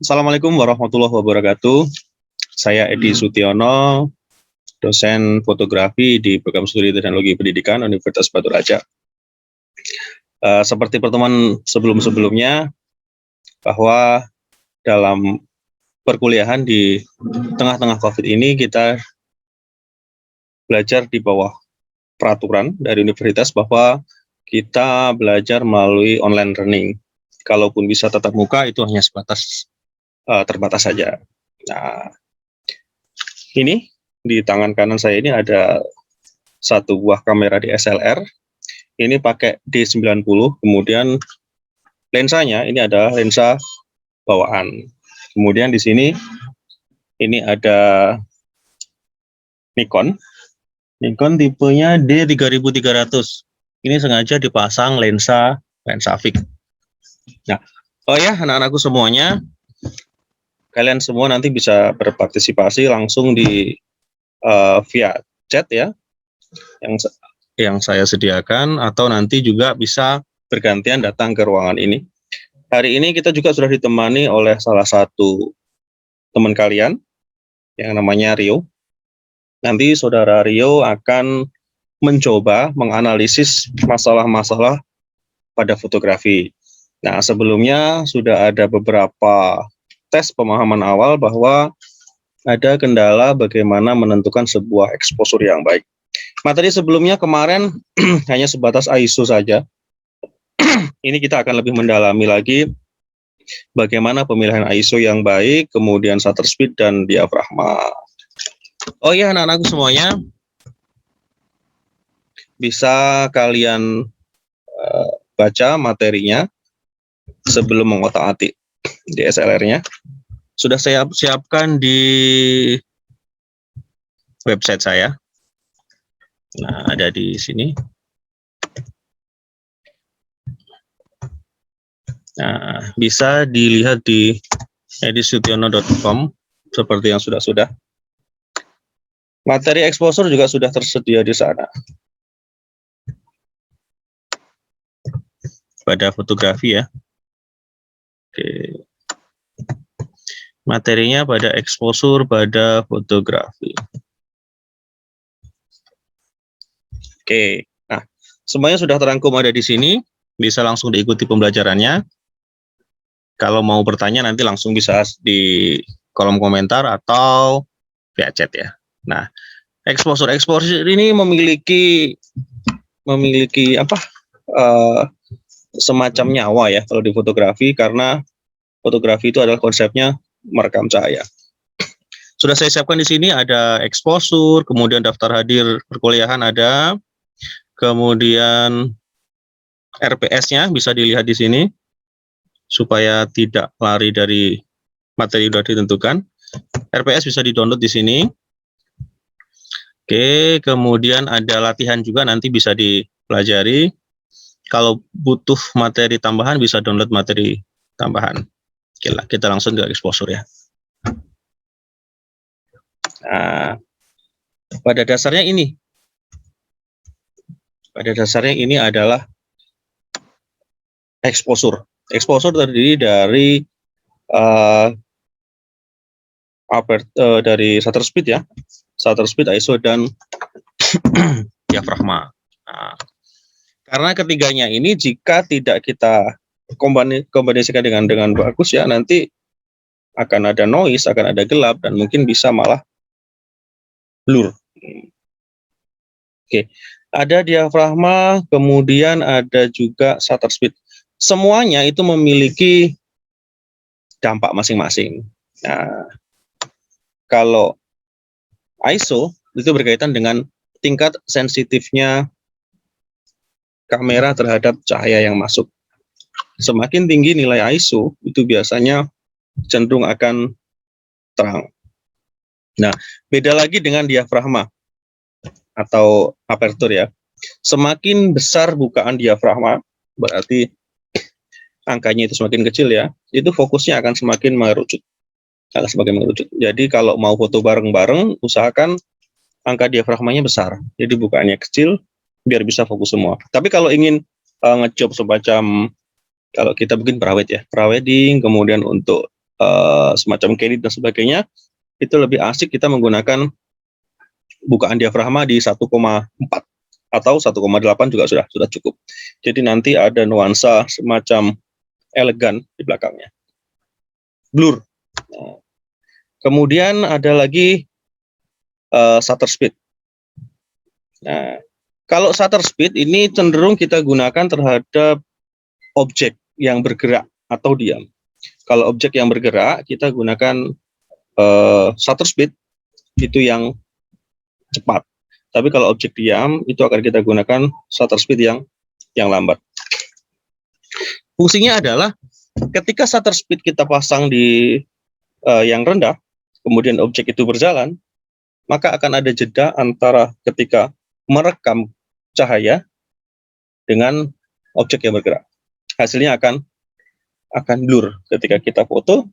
Assalamualaikum warahmatullahi wabarakatuh. Saya Edi Sutiono, dosen fotografi di Program Studi Teknologi Pendidikan Universitas Batu Raja. Seperti pertemuan sebelum-sebelumnya, bahwa dalam perkuliahan di tengah-tengah COVID ini kita belajar di bawah peraturan dari universitas bahwa kita belajar melalui online learning. Kalaupun bisa tatap muka, itu hanya sebatas terbatas saja. Nah, ini di tangan kanan saya ini ada satu buah kamera DSLR. Ini pakai D90, kemudian lensanya ini adalah lensa bawaan. Kemudian di sini ini ada Nikon tipenya D3300. Ini sengaja dipasang lensa fix. Nah, oh ya anak-anakku semuanya, kalian semua nanti bisa berpartisipasi langsung di via chat ya, yang saya sediakan, atau nanti juga bisa bergantian datang ke ruangan ini. Hari ini kita juga sudah ditemani oleh salah satu teman kalian yang namanya Rio. Nanti saudara Rio akan mencoba menganalisis masalah-masalah pada fotografi. Nah, sebelumnya sudah ada beberapa tes pemahaman awal bahwa ada kendala bagaimana menentukan sebuah exposure yang baik. Materi sebelumnya kemarin hanya sebatas ISO saja. Ini kita akan lebih mendalami lagi bagaimana pemilihan ISO yang baik, kemudian shutter speed dan diafragma. Oh iya anak-anakku semuanya, bisa kalian baca materinya sebelum mengotak-atik DSLR-nya. Sudah saya siapkan di website saya. Nah, ada di sini. Nah, bisa dilihat di edisutiono.com seperti yang sudah. Materi exposure juga sudah tersedia di sana. Pada fotografi ya. Oke. Materinya pada exposure pada fotografi. Oke. Nah, semuanya sudah terangkum ada di sini. Bisa langsung diikuti pembelajarannya. Kalau mau bertanya nanti langsung bisa di kolom komentar atau via chat ya. Nah, exposure ini memiliki apa? Semacam nyawa ya kalau di fotografi, karena fotografi itu adalah konsepnya merekam cahaya. Sudah saya siapkan di sini ada exposure, kemudian daftar hadir perkuliahan ada, kemudian RPS-nya bisa dilihat di sini supaya tidak lari dari materi yang sudah ditentukan. RPS bisa di-download di sini. Oke, kemudian ada latihan juga nanti bisa dipelajari. Kalau butuh materi tambahan bisa download materi tambahan. Oke lah, kita langsung ke exposure ya. Nah, pada dasarnya ini adalah exposure. Exposure terdiri dari dari shutter speed ya, shutter speed, ISO dan diafragma. Nah, karena ketiganya ini jika tidak kita kombinasikan dengan bagus ya, nanti akan ada noise, akan ada gelap, dan mungkin bisa malah blur. Oke, ada diafragma, kemudian ada juga shutter speed. Semuanya itu memiliki dampak masing-masing. Nah, kalau ISO itu berkaitan dengan tingkat sensitifnya kamera terhadap cahaya yang masuk. Semakin tinggi nilai ISO, itu biasanya cenderung akan terang. Nah, beda lagi dengan diafragma atau aperture ya. Semakin besar bukaan diafragma, berarti angkanya itu semakin kecil ya, itu fokusnya akan semakin mengerucut. Jadi kalau mau foto bareng-bareng, usahakan angka diafragmanya besar, jadi bukaannya kecil, biar bisa fokus semua. Tapi kalau ingin ngejob semacam, kalau kita bikin prawedding, kemudian untuk semacam kredit dan sebagainya, itu lebih asik kita menggunakan bukaan diafragma di 1,4 atau 1,8 juga sudah cukup. Jadi nanti ada nuansa semacam elegan di belakangnya. Blur. Nah, kemudian ada lagi shutter speed. Nah, kalau shutter speed ini cenderung kita gunakan terhadap objek yang bergerak atau diam. Kalau objek yang bergerak, kita gunakan shutter speed itu yang cepat. Tapi kalau objek diam, itu akan kita gunakan shutter speed yang lambat. Fungsinya adalah ketika shutter speed kita pasang di yang rendah, kemudian objek itu berjalan, maka akan ada jeda antara ketika merekam cahaya dengan objek yang bergerak. Hasilnya akan blur ketika kita foto,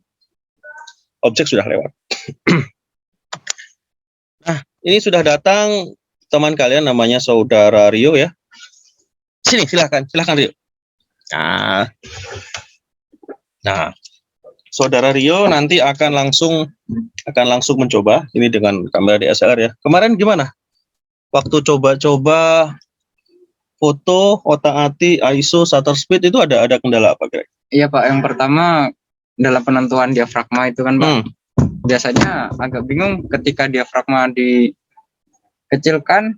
objek sudah lewat. Nah, ini sudah datang teman kalian namanya saudara Rio ya. Sini, silahkan Rio. Nah, saudara Rio nanti akan langsung mencoba ini dengan kamera DSLR ya. Kemarin gimana? Waktu coba-coba foto, otak-atik, ISO, shutter speed itu ada kendala apa kira? Iya Pak, yang pertama dalam penentuan diafragma itu kan Pak, biasanya agak bingung ketika diafragma dikecilkan,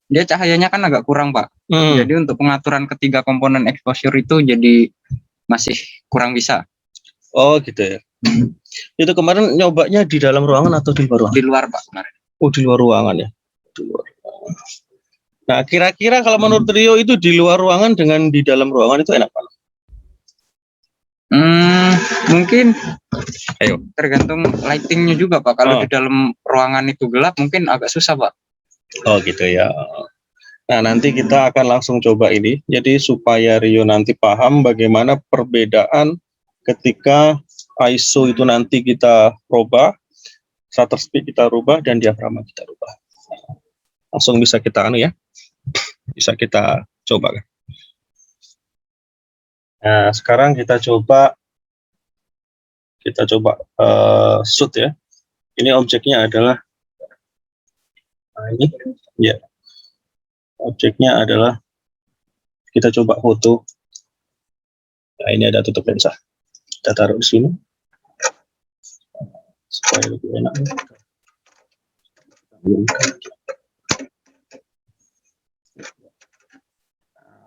dia cahayanya kan agak kurang Pak. Jadi untuk pengaturan ketiga komponen exposure itu jadi masih kurang bisa. Oh gitu ya. Itu kemarin nyobanya di dalam ruangan atau di luar ruangan? Di luar Pak kemarin. Oh di luar ruangan ya. Di luar. Nah kira-kira kalau menurut Rio itu di luar ruangan dengan di dalam ruangan itu enak Pak? Mungkin tergantung lightingnya juga Pak. Kalau di dalam ruangan itu gelap mungkin agak susah Pak. Oh gitu ya. Nah nanti kita akan langsung coba ini. Jadi supaya Rio nanti paham bagaimana perbedaan ketika ISO itu nanti kita rubah, shutter speed kita rubah, dan diafragma kita rubah. Langsung bisa kita bisa kita coba kan. Nah sekarang kita coba shoot ya. Ini objeknya adalah ini ya. Objeknya adalah kita coba foto. Nah ini ada tutup lensa. Kita taruh di sini supaya lebih enak.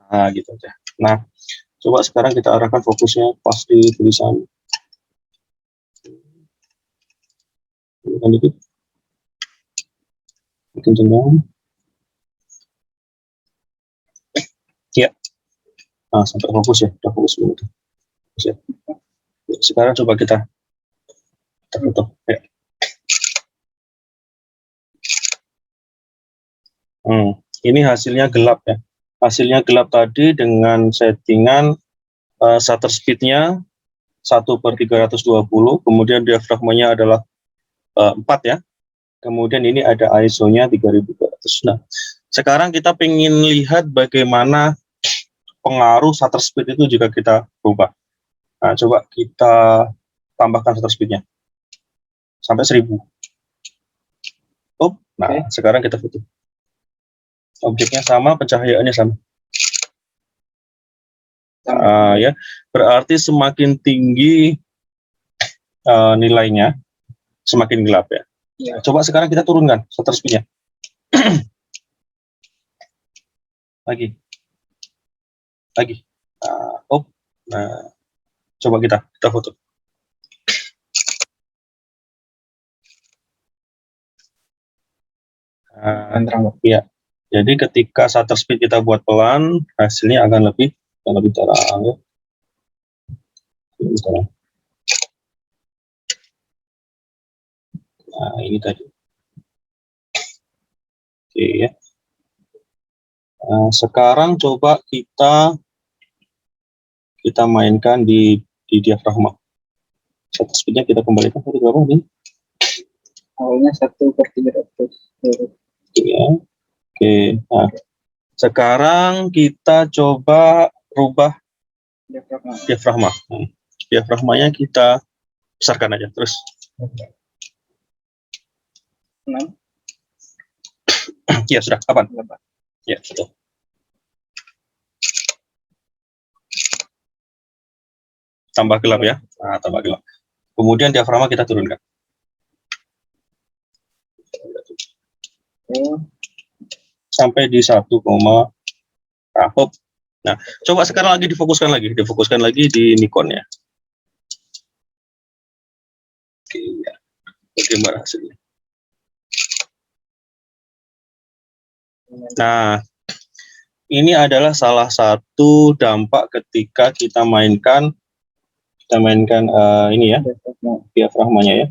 Nah gitu aja. Nah coba sekarang kita arahkan fokusnya pas di tulisan. Dikit. Bikin jenjang. Ya. Nah sampai fokus ya. Udah fokus dulu. Ya. Sekarang coba kita foto. Ya. Ini hasilnya gelap ya. Hasilnya gelap tadi dengan settingan shutter speednya 1/320, kemudian diafragmanya adalah 4 ya. Kemudian ini ada ISO-nya 3200. Nah, sekarang kita pengen lihat bagaimana pengaruh shutter speed itu jika kita rubah. Nah, coba kita tambahkan shutter speed-nya sampai 1000. Nah, sekarang kita foto. Objeknya sama, pencahayaannya sama. Ya, berarti semakin tinggi nilainya, semakin gelap ya. Nah, coba sekarang kita turunkan shutter speed-nya. lagi. Nah, coba kita foto. Ya. Jadi ketika shutter speed kita buat pelan, hasilnya akan lebih terang ya. Nah, ini tadi. Oke ya. Nah, sekarang coba kita mainkan di diafragma. Shutter speed-nya kita kembalikan tadi berapa nih? Awalnya 1/300. Ya. Oke. Nah, sekarang kita coba rubah diafragma. Diafragmanya kita besarkan aja terus. 6. Ya sudah, kapan? Ya betul. Tambah gelap ya, nah, tambah gelap. Kemudian diafragma kita turunkan. Sampai di 1, hop. Nah, coba sekarang lagi difokuskan lagi di Nikon ya. Oke, ya. Bagaimana hasilnya? Nah, ini adalah salah satu dampak ketika kita mainkan ini ya, diafragmanya ya.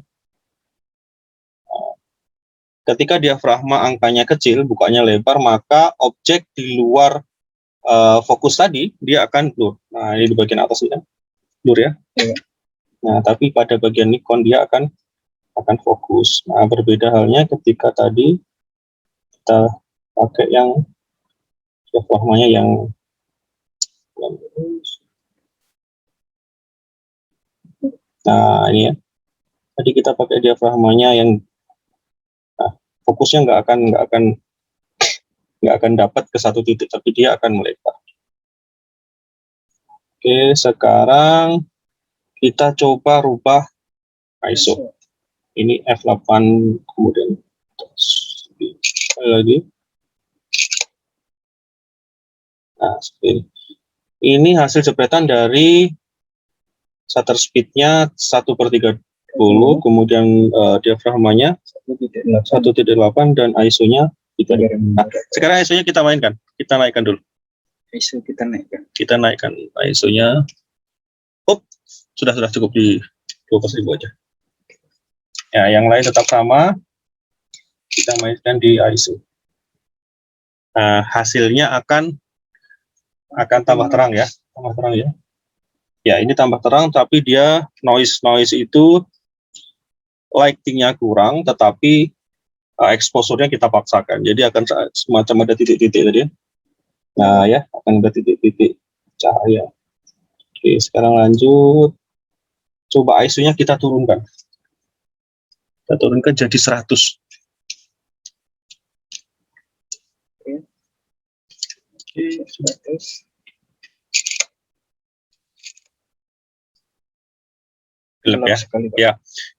Ketika diafragma angkanya kecil, bukanya lebar, maka objek di luar fokus tadi dia akan blur. Nah, ini di bagian atas ini kan blur ya. Nah, tapi pada bagian Nikon dia akan fokus. Nah, berbeda halnya ketika tadi kita pakai yang diafragmanya yang nah ini ya. Tadi kita pakai diafragmanya yang fokusnya nggak akan dapat ke satu titik, tapi dia akan melebar. Oke, sekarang kita coba rubah ISO. Ini f8, kemudian lagi. Nah, seperti ini hasil jepretan dari shutter speed-nya 1/320, kemudian diafragmanya 1.8 dan ISO-nya 3. Nah, sekarang ISO-nya kita mainkan. Kita naikkan dulu. ISO kita naikkan. Kita naikkan ISO-nya. Hop, sudah cukup di 12.000 aja. Ya, yang lain tetap sama. Kita mainkan di ISO. Nah, hasilnya akan tambah terang ya, Ya, ini tambah terang, tapi dia noise itu lighting-nya kurang, tetapi exposure-nya kita paksakan. Jadi akan semacam ada titik-titik tadi. Nah ya, akan ada titik-titik cahaya. Oke, sekarang lanjut. Coba ISO-nya kita turunkan. Kita turunkan jadi 100. Oke, 100. Gelap ya. Ya,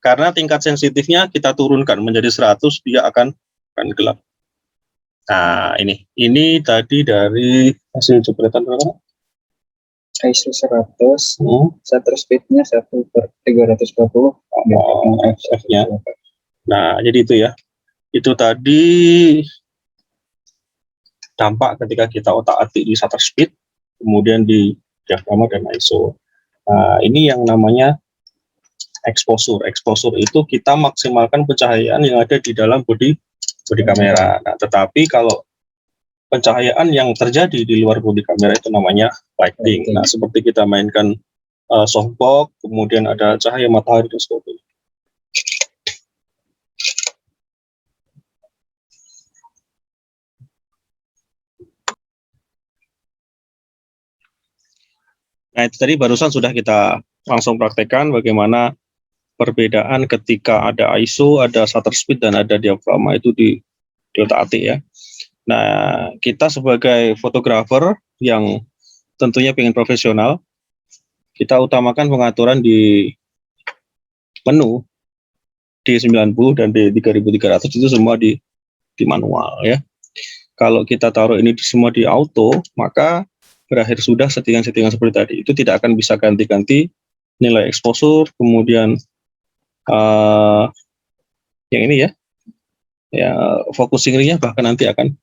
karena tingkat sensitifnya kita turunkan menjadi 100, dia akan gelap. Nah, ini tadi dari hasil jepretan berapa? ISO 100, shutter speed-nya 1/320, f-nya. Nah, jadi itu ya. Itu tadi dampak ketika kita otak-atik di shutter speed, kemudian di diafragma dan ISO. Nah, ini yang namanya exposure. Exposure itu kita maksimalkan pencahayaan yang ada di dalam bodi kamera. Nah, tetapi kalau pencahayaan yang terjadi di luar bodi kamera itu namanya lighting. Nah, seperti kita mainkan softbox, kemudian ada cahaya matahari dan sebagainya. Nah, itu tadi barusan sudah kita langsung praktekkan bagaimana perbedaan ketika ada ISO, ada shutter speed, dan ada diafragma itu di otak-atik ya. Nah, kita sebagai fotografer yang tentunya pengen profesional, kita utamakan pengaturan di menu D90 dan D3300 itu semua di manual ya. Kalau kita taruh ini semua di auto, maka berakhir sudah settingan-settingan seperti tadi. Itu tidak akan bisa ganti-ganti nilai exposure, kemudian yang ini ya focusing ring-nya bahkan nanti akan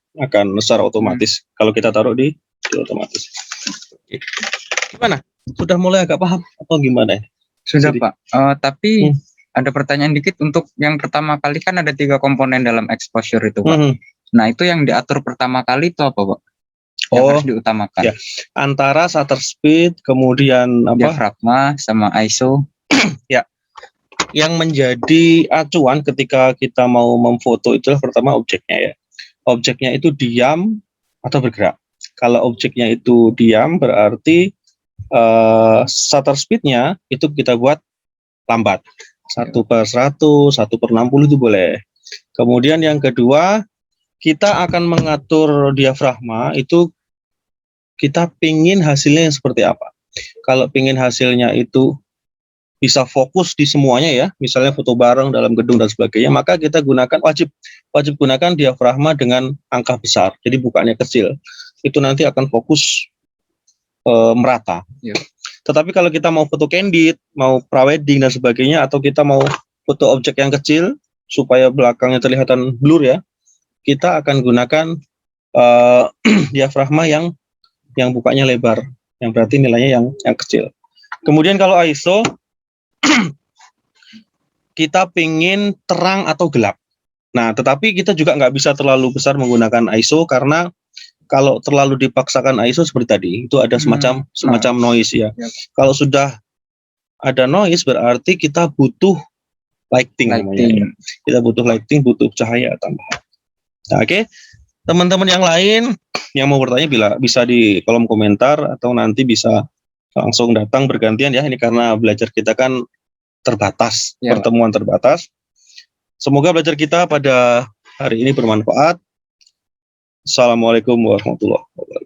secara otomatis kalau kita taruh di otomatis. Oke. Gimana? Sudah mulai agak paham atau gimana? Sudah Pak. Tapi ada pertanyaan dikit, untuk yang pertama kali kan ada 3 komponen dalam exposure itu Pak. Nah, itu yang diatur pertama kali itu apa Pak? Yang harus diutamakan. Ya. Antara shutter speed, kemudian diafragma sama ISO. Ya. Yang menjadi acuan ketika kita mau memfoto itulah pertama objeknya ya. Objeknya itu diam atau bergerak. Kalau objeknya itu diam berarti shutter speed-nya itu kita buat lambat. 1/100, 1/60 itu boleh. Kemudian yang kedua, kita akan mengatur diafragma itu kita pingin hasilnya yang seperti apa. Kalau pingin hasilnya itu bisa fokus di semuanya ya, misalnya foto bareng dalam gedung dan sebagainya, maka kita gunakan wajib gunakan diafragma dengan angka besar, jadi bukanya kecil. Itu nanti akan fokus merata. Ya. Tetapi kalau kita mau foto candid, mau prawedding dan sebagainya, atau kita mau foto objek yang kecil supaya belakangnya terlihatan blur ya, kita akan gunakan diafragma yang bukanya lebar, yang berarti nilainya yang kecil. Kemudian kalau ISO kita pingin terang atau gelap. Nah, tetapi kita juga nggak bisa terlalu besar menggunakan ISO karena kalau terlalu dipaksakan ISO seperti tadi, itu ada semacam noise ya. Kalau sudah ada noise berarti kita butuh lighting. Namanya, ya. Kita butuh lighting, butuh cahaya tambahan. Nah, oke. Teman-teman yang lain yang mau bertanya bisa di kolom komentar atau nanti bisa langsung datang bergantian ya. Ini karena belajar kita kan terbatas, pertemuan terbatas. Semoga belajar kita pada hari ini bermanfaat. Assalamualaikum warahmatullahi wabarakatuh.